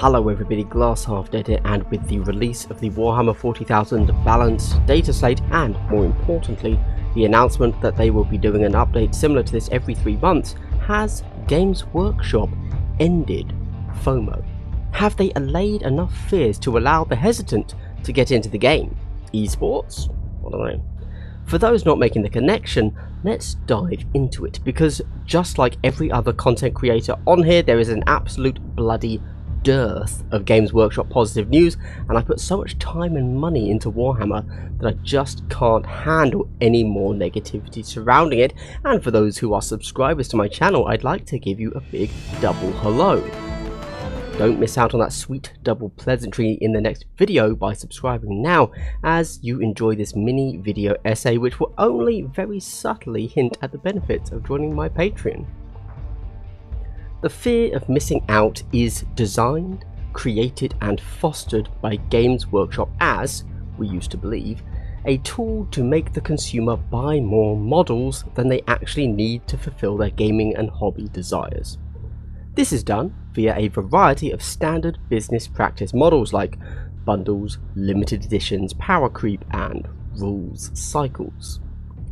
Hello everybody, Glass Half Dead here, and with the release of the Warhammer 40,000 balanced data slate, and more importantly, the announcement that they will be doing an update similar to this every 3 months, has Games Workshop ended FOMO? Have they allayed enough fears to allow the hesitant to get into the game? Esports? I don't know. For those not making the connection, let's dive into it, because just like every other content creator on here, there is an absolute bloody dearth of Games Workshop positive news, and I put so much time and money into Warhammer that I just can't handle any more negativity surrounding it. And for those who are subscribers to my channel, I'd like to give you a big double hello. Don't miss out on that sweet double pleasantry in the next video by subscribing now, as you enjoy this mini video essay which will only very subtly hint at the benefits of joining my Patreon. The fear of missing out is designed, created and fostered by Games Workshop as, we used to believe, a tool to make the consumer buy more models than they actually need to fulfill their gaming and hobby desires. This is done via a variety of standard business practice models like bundles, limited editions, power creep and rules cycles.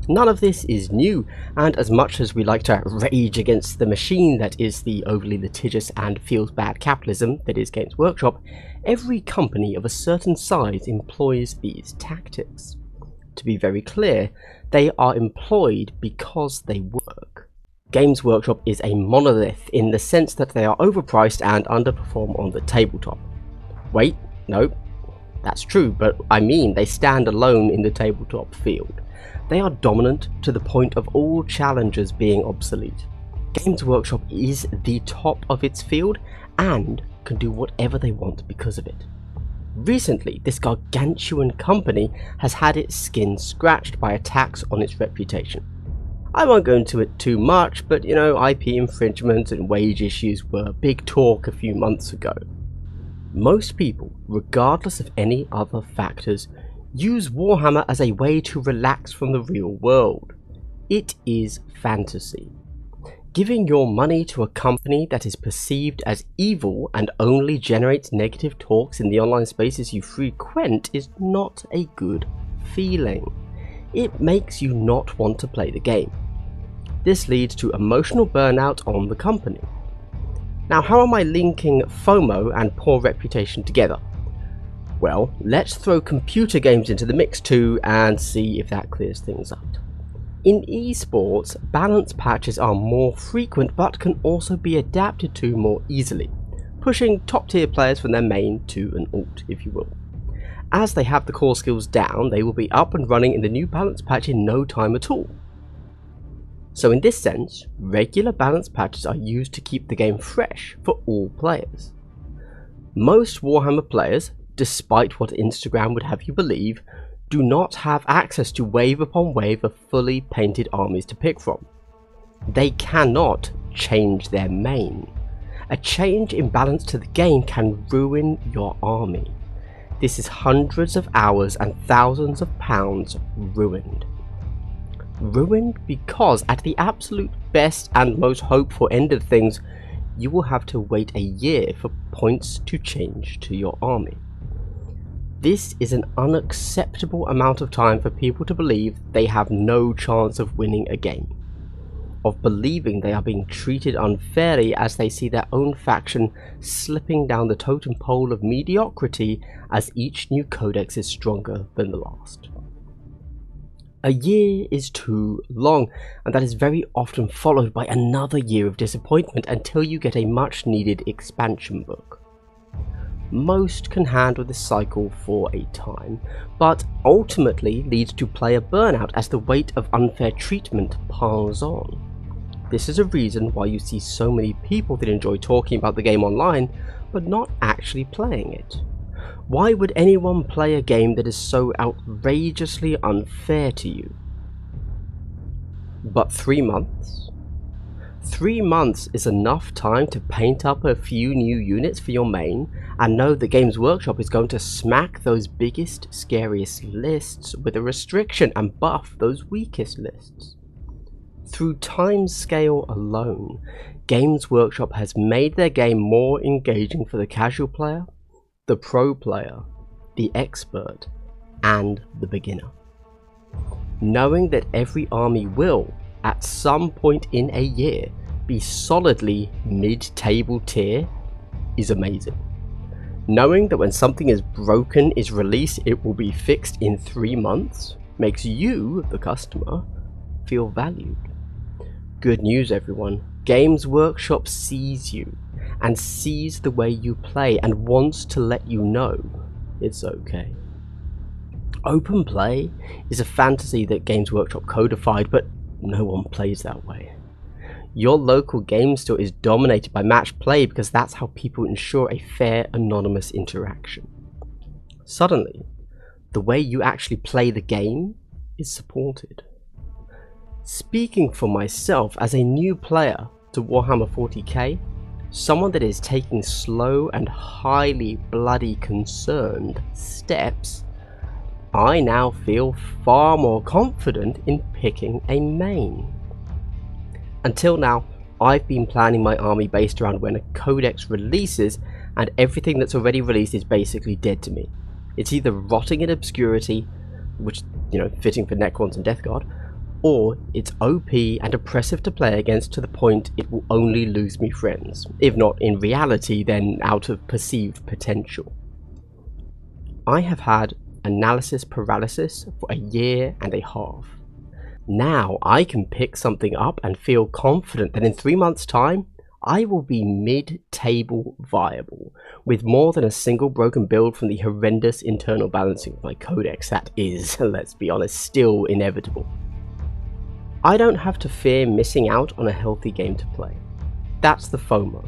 None of this is new, and as much as we like to rage against the machine that is the overly litigious and feels bad capitalism that is Games Workshop, every company of a certain size employs these tactics. To be very clear, they are employed because they work. Games Workshop is a monolith in the sense that they are overpriced and underperform on the tabletop. Wait, no, that's true, but I mean they stand alone in the tabletop field. They are dominant to the point of all challengers being obsolete. Games Workshop is the top of its field and can do whatever they want because of it. Recently, this gargantuan company has had its skin scratched by attacks on its reputation. I won't go into it too much, but IP infringement and wage issues were big talk a few months ago. Most people, regardless of any other factors, use Warhammer as a way to relax from the real world. It is fantasy. Giving your money to a company that is perceived as evil and only generates negative talks in the online spaces you frequent is not a good feeling. It makes you not want to play the game. This leads to emotional burnout on the company. Now, how am I linking FOMO and poor reputation together? Well, let's throw computer games into the mix too and see if that clears things up. In esports, balance patches are more frequent but can also be adapted to more easily, pushing top tier players from their main to an alt, if you will. As they have the core skills down, they will be up and running in the new balance patch in no time at all. So in this sense, regular balance patches are used to keep the game fresh for all players. Most Warhammer players, despite what Instagram would have you believe, do not have access to wave upon wave of fully painted armies to pick from. They cannot change their main. A change in balance to the game can ruin your army. This is hundreds of hours and thousands of pounds ruined. Ruined because at the absolute best and most hopeful end of things, you will have to wait a year for points to change to your army. This is an unacceptable amount of time for people to believe they have no chance of winning a game, of believing they are being treated unfairly as they see their own faction slipping down the totem pole of mediocrity as each new codex is stronger than the last. A year is too long, and that is very often followed by another year of disappointment until you get a much needed expansion book. Most can handle this cycle for a time, but ultimately leads to player burnout as the weight of unfair treatment piles on. This is a reason why you see so many people that enjoy talking about the game online, but not actually playing it. Why would anyone play a game that is so outrageously unfair to you? But 3 months? 3 months is enough time to paint up a few new units for your main and know the Games Workshop is going to smack those biggest, scariest lists with a restriction and buff those weakest lists. Through timescale alone, Games Workshop has made their game more engaging for the casual player, the pro player, the expert, and the beginner. Knowing that every army will, at some point in a year, be solidly mid-table tier is amazing. Knowing that when something is broken is released, it will be fixed in 3 months, makes you, the customer, feel valued. Good news, everyone. Games Workshop sees you and sees the way you play and wants to let you know it's okay. Open play is a fantasy that Games Workshop codified, but no one plays that way. Your local game store is dominated by match play because that's how people ensure a fair, anonymous interaction. Suddenly, the way you actually play the game is supported. Speaking for myself as a new player to Warhammer 40k, someone that is taking slow and highly bloody concerned steps, I now feel far more confident in picking a main. Until now, I've been planning my army based around when a codex releases, and everything that's already released is basically dead to me. It's either rotting in obscurity, which, fitting for Necrons and Death Guard, or it's OP and oppressive to play against to the point it will only lose me friends, if not in reality then out of perceived potential. I have had analysis paralysis for a year and a half. Now I can pick something up and feel confident that in 3 months' time I will be mid-table viable, with more than a single broken build from the horrendous internal balancing of my codex that is, let's be honest, still inevitable. I don't have to fear missing out on a healthy game to play. That's the FOMO,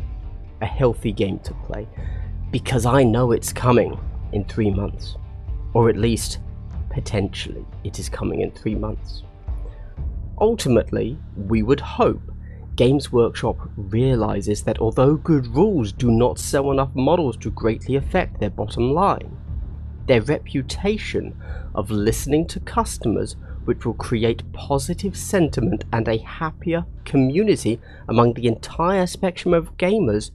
a healthy game to play, because I know it's coming in 3 months, or at least potentially it is coming in 3 months. Ultimately, we would hope Games Workshop realizes that although good rules do not sell enough models to greatly affect their bottom line, their reputation of listening to customers, which will create positive sentiment and a happier community among the entire spectrum of gamers,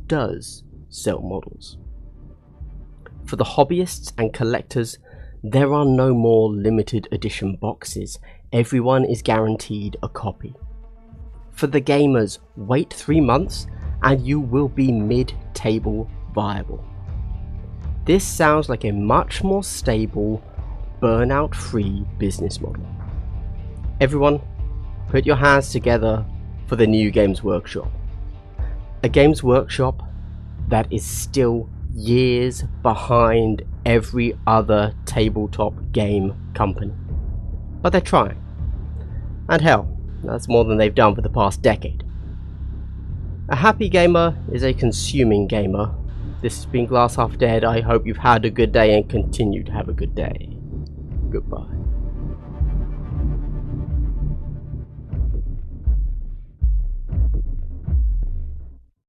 does sell models. For the hobbyists and collectors, there are no more limited edition boxes. Everyone is guaranteed a copy. For the gamers, wait 3 months and you will be mid-table viable. This sounds like a much more stable, burnout-free business model. Everyone, put your hands together for the new Games Workshop. A Games Workshop that is still years behind every other tabletop game company. But they're trying. And hell, that's more than they've done for the past decade. A happy gamer is a consuming gamer. This has been Glass Half Dead. I hope you've had a good day and continue to have a good day. Goodbye.